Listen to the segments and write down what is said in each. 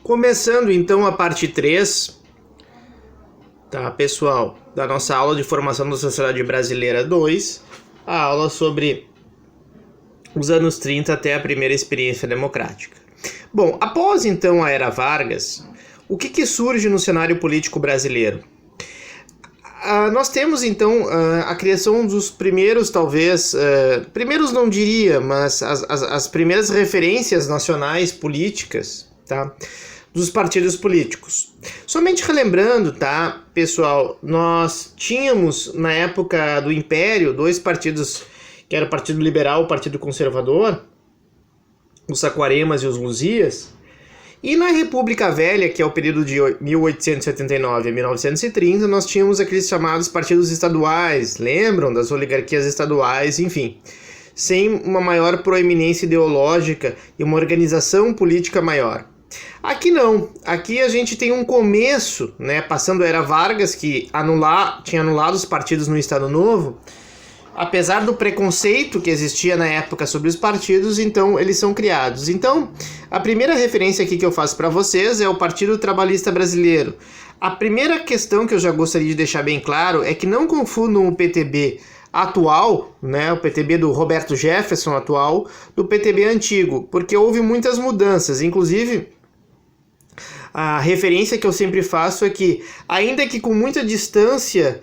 Começando então a parte 3, tá, pessoal, da nossa aula de formação da sociedade brasileira 2, a aula sobre os anos 30 até a primeira experiência democrática. Bom, após então a Era Vargas, o que surge no cenário político brasileiro? Nós temos então a criação dos primeiros, talvez, primeiros não diria, mas as primeiras referências nacionais políticas, tá, dos partidos políticos. Somente relembrando, tá, pessoal, nós tínhamos na época do Império dois partidos, que era o Partido Liberal e o Partido Conservador, os Saquaremas e os Luzias, e na República Velha, que é o período de 1879 a 1930, nós tínhamos aqueles chamados partidos estaduais, lembram? Das oligarquias estaduais, enfim, sem uma maior proeminência ideológica e uma organização política maior. Aqui não, aqui a gente tem um começo, né, passando a Era Vargas, que tinha anulado os partidos no Estado Novo. Apesar do preconceito que existia na época sobre os partidos, então eles são criados. Então, a primeira referência aqui que eu faço para vocês é o Partido Trabalhista Brasileiro. A primeira questão que eu já gostaria de deixar bem claro é que não confundam o PTB atual, né, o PTB do Roberto Jefferson atual, do PTB antigo, porque houve muitas mudanças, inclusive. A referência que eu sempre faço é que, ainda que com muita distância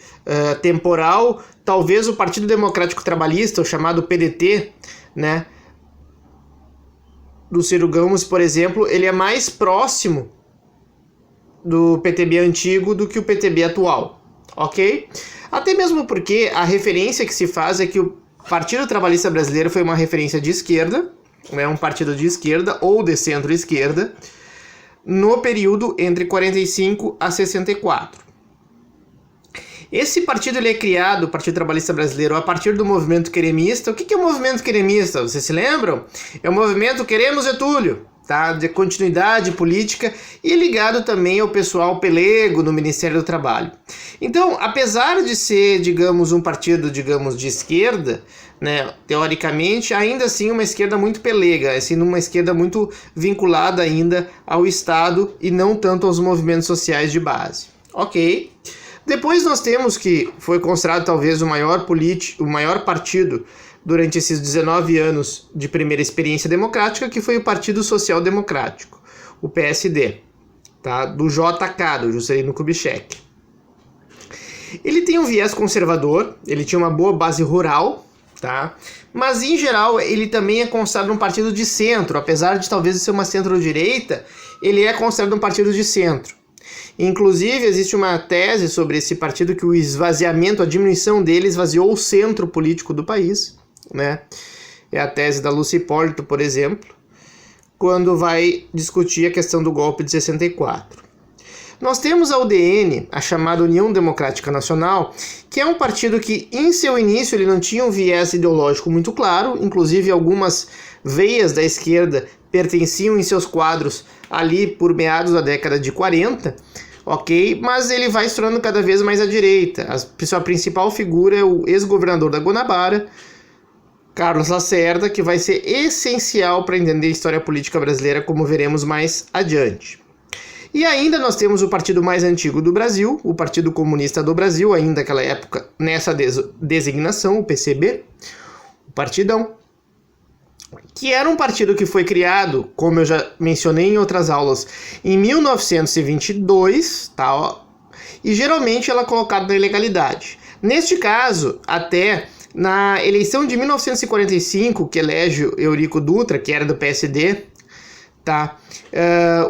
temporal, talvez o Partido Democrático Trabalhista, o chamado PDT, né, do Ciro Gomes, por exemplo, ele é mais próximo do PTB antigo do que o PTB atual, ok? Até mesmo porque a referência que se faz é que o Partido Trabalhista Brasileiro foi uma referência de esquerda, né, um partido de esquerda ou de centro-esquerda, no período entre 45 a 64. Esse partido ele é criado, o Partido Trabalhista Brasileiro, a partir do movimento queremista. O que é o movimento queremista? Vocês se lembram? É o movimento Queremos Getúlio, tá? De continuidade política e ligado também ao pessoal pelego no Ministério do Trabalho. Então, apesar de ser, digamos, um partido, digamos, de esquerda, né, teoricamente, ainda assim uma esquerda muito pelega, assim, uma esquerda muito vinculada ainda ao Estado e não tanto aos movimentos sociais de base. Ok. Depois nós temos que foi considerado talvez o maior partido durante esses 19 anos de primeira experiência democrática, que foi o Partido Social Democrático, o PSD, tá? Do JK, do Juscelino Kubitschek. Ele tem um viés conservador, ele tinha uma boa base rural, tá? Mas em geral ele também é considerado um partido de centro, apesar de talvez ser uma centro-direita, ele é considerado um partido de centro. Inclusive existe uma tese sobre esse partido que o esvaziamento, a diminuição dele esvaziou o centro político do país, né? É a tese da Lúcia Hipólito, por exemplo, quando vai discutir a questão do golpe de 64. Nós temos a UDN, a chamada União Democrática Nacional, que é um partido que, em seu início, ele não tinha um viés ideológico muito claro, inclusive algumas veias da esquerda pertenciam em seus quadros ali por meados da década de 40, ok? Mas ele vai se tornando cada vez mais à direita. A sua principal figura é o ex-governador da Guanabara, Carlos Lacerda, que vai ser essencial para entender a história política brasileira, como veremos mais adiante. E ainda nós temos o partido mais antigo do Brasil, o Partido Comunista do Brasil, ainda naquela época, nessa designação, o PCB, o Partidão, que era um partido que foi criado, como eu já mencionei em outras aulas, em 1922, tá? E geralmente ela é colocada na ilegalidade. Neste caso, até na eleição de 1945, que elege Eurico Dutra, que era do PSD, tá?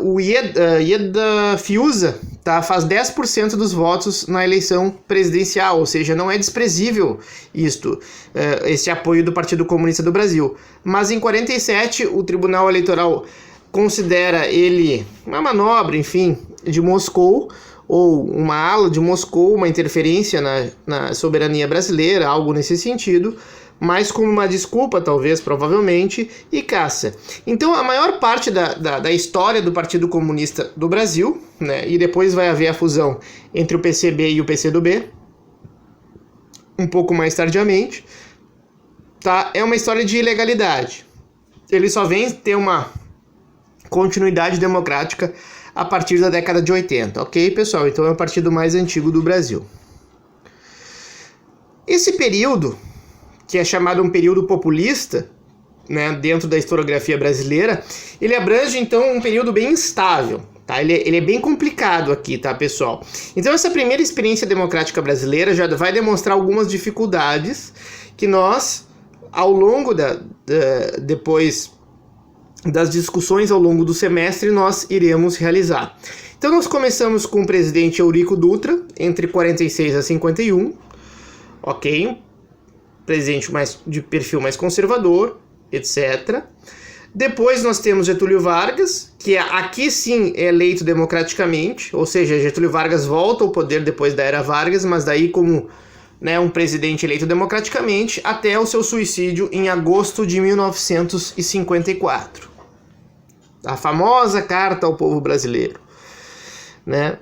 O Ieda Fiuza, tá? Faz 10% dos votos na eleição presidencial, ou seja, não é desprezível esse apoio do Partido Comunista do Brasil. Mas em 47 o Tribunal Eleitoral considera ele uma manobra, enfim, de Moscou, ou uma ala de Moscou, uma interferência na soberania brasileira, algo nesse sentido, mas como uma desculpa, talvez, provavelmente, e caça. Então, a maior parte da história do Partido Comunista do Brasil, né, e depois vai haver a fusão entre o PCB e o PCdoB, um pouco mais tardiamente, tá, é uma história de ilegalidade. Ele só vem ter uma continuidade democrática a partir da década de 80, ok, pessoal? Então é o partido mais antigo do Brasil. Esse período, que é chamado um período populista, né, dentro da historiografia brasileira, ele abrange então um período bem instável, tá? Ele é bem complicado aqui, tá, pessoal? Então essa primeira experiência democrática brasileira já vai demonstrar algumas dificuldades que nós, ao longo depois das discussões ao longo do semestre, nós iremos realizar. Então nós começamos com o presidente Eurico Dutra, entre 46 a 51, ok? Presidente de perfil mais conservador, etc. Depois nós temos Getúlio Vargas, que aqui sim é eleito democraticamente, ou seja, Getúlio Vargas volta ao poder depois da era Vargas, mas daí como, né, um presidente eleito democraticamente, até o seu suicídio em agosto de 1954. A famosa carta ao povo brasileiro, né,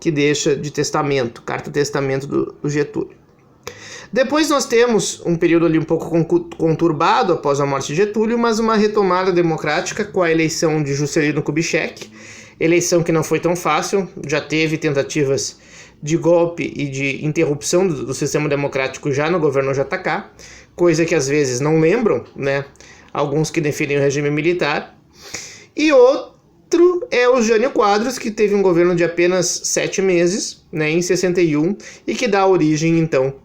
que deixa de testamento, carta-testamento do Getúlio. Depois nós temos um período ali um pouco conturbado após a morte de Getúlio, mas uma retomada democrática com a eleição de Juscelino Kubitschek, eleição que não foi tão fácil, já teve tentativas de golpe e de interrupção do sistema democrático já no governo JK, coisa que às vezes não lembram, né, alguns que defendem o regime militar. E outro é o Jânio Quadros, que teve um governo de apenas 7 meses, né, em 61, e que dá origem então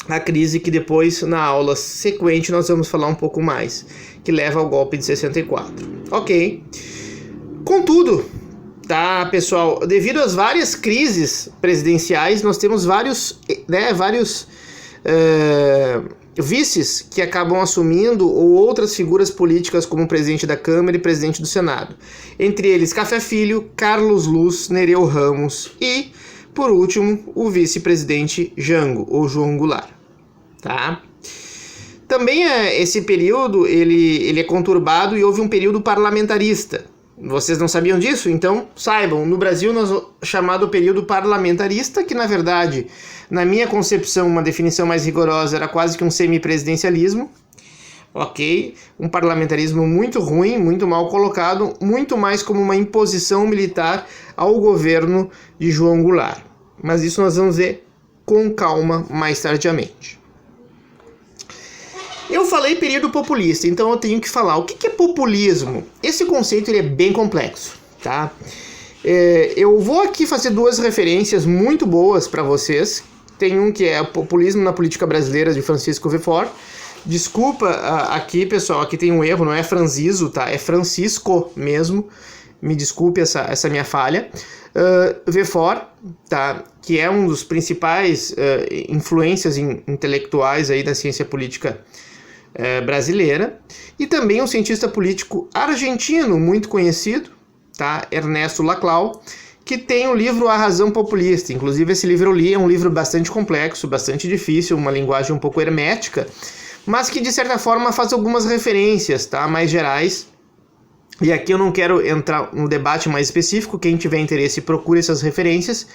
a crise que depois, na aula sequente, nós vamos falar um pouco mais, que leva ao golpe de 64. Ok. Contudo, tá, pessoal, devido às várias crises presidenciais, nós temos vários vices que acabam assumindo ou outras figuras políticas como o presidente da Câmara e presidente do Senado. Entre eles, Café Filho, Carlos Luz, Nereu Ramos e, por último, o vice-presidente Jango, ou João Goulart. Tá? Também esse período ele é conturbado e houve um período parlamentarista. Vocês não sabiam disso? Então saibam, no Brasil nós chamado período parlamentarista, que na verdade, na minha concepção, uma definição mais rigorosa, era quase que um semipresidencialismo, ok? Um parlamentarismo muito ruim, muito mal colocado, muito mais como uma imposição militar ao governo de João Goulart. Mas isso nós vamos ver com calma mais tardiamente. Eu falei período populista, então eu tenho que falar o que é populismo. Esse conceito ele é bem complexo, tá? Eu vou aqui fazer duas referências muito boas para vocês. Tem um que é o Populismo na Política Brasileira, de Francisco Vefort. Desculpa aqui, pessoal, aqui tem um erro, não é Franziso, tá? É Francisco mesmo. Me desculpe essa minha falha. Vefort, tá? Que é um dos principais influências intelectuais aí da ciência política brasileira, e também um cientista político argentino muito conhecido, tá? Ernesto Laclau, que tem o livro A Razão Populista. Inclusive esse livro eu li, é um livro bastante complexo, bastante difícil, uma linguagem um pouco hermética, mas que de certa forma faz algumas referências, tá? Mais gerais. E aqui eu não quero entrar no debate mais específico, quem tiver interesse procure essas referências,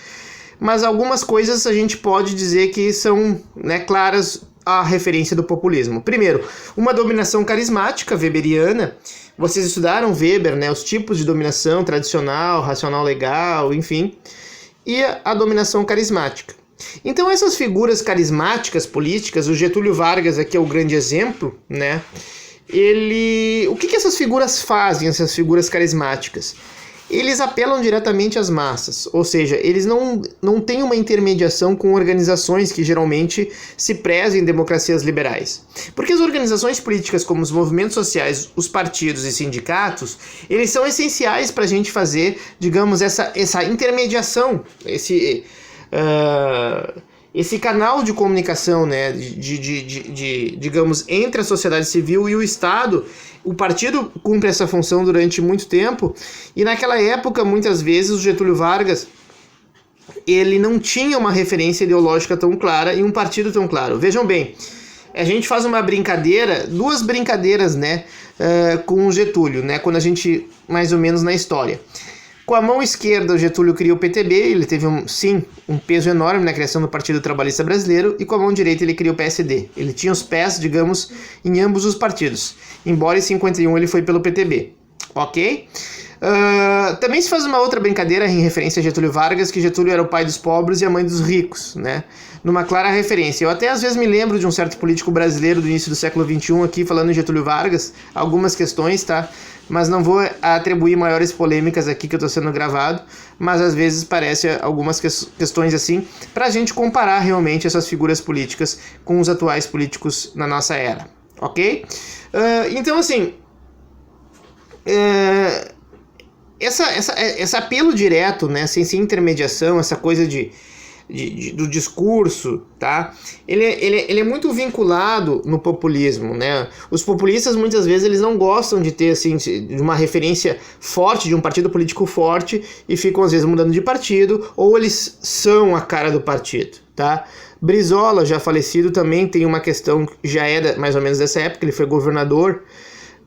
mas algumas coisas a gente pode dizer que são, né, claras a referência do populismo. Primeiro, uma dominação carismática weberiana. Vocês estudaram Weber, né, os tipos de dominação tradicional, racional legal, enfim, e a dominação carismática. Então essas figuras carismáticas políticas, o Getúlio Vargas aqui é o grande exemplo, né? O que essas figuras fazem, essas figuras carismáticas? Eles apelam diretamente às massas, ou seja, eles não têm uma intermediação com organizações que geralmente se prezem em democracias liberais. Porque as organizações políticas como os movimentos sociais, os partidos e sindicatos, eles são essenciais para a gente fazer, digamos, essa intermediação, esse canal de comunicação, né, digamos, entre a sociedade civil e o Estado. O partido cumpre essa função durante muito tempo, e naquela época, muitas vezes, o Getúlio Vargas ele não tinha uma referência ideológica tão clara e um partido tão claro. Vejam bem, a gente faz uma brincadeira, duas brincadeiras, né, com o Getúlio, né, quando a gente, mais ou menos na história. Com a mão esquerda, o Getúlio cria o PTB, ele teve um peso enorme na criação do Partido Trabalhista Brasileiro, e com a mão direita ele cria o PSD. Ele tinha os pés, digamos, em ambos os partidos, embora em 51 ele foi pelo PTB. ok? Também se faz uma outra brincadeira em referência a Getúlio Vargas, que Getúlio era o pai dos pobres e a mãe dos ricos, né? Numa clara referência. Eu até às vezes me lembro de um certo político brasileiro do início do século XXI aqui falando em Getúlio Vargas, algumas questões, tá? Mas não vou atribuir maiores polêmicas aqui que eu tô sendo gravado, mas às vezes parece algumas questões assim, pra gente comparar realmente essas figuras políticas com os atuais políticos na nossa era, ok? Então assim... Esse apelo direto, né, sem intermediação, essa coisa do discurso, tá? Ele é muito vinculado no populismo, né? Os populistas muitas vezes eles não gostam de ter assim de uma referência forte, de um partido político forte, e ficam às vezes mudando de partido, ou eles são a cara do partido, tá? Brizola, já falecido, também tem uma questão que já é mais ou menos dessa época. Ele foi governador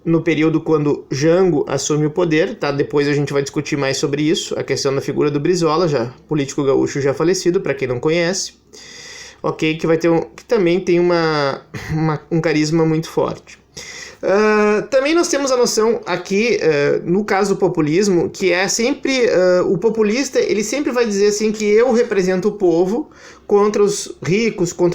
no período quando Jango assume o poder, tá? Depois a gente vai discutir mais sobre isso, a questão da figura do Brizola, já político gaúcho já falecido, para quem não conhece, ok? Que vai ter que também tem um carisma muito forte. Também nós temos a noção aqui, no caso do populismo, que é sempre, o populista, ele sempre vai dizer assim que eu represento o povo contra os ricos, contra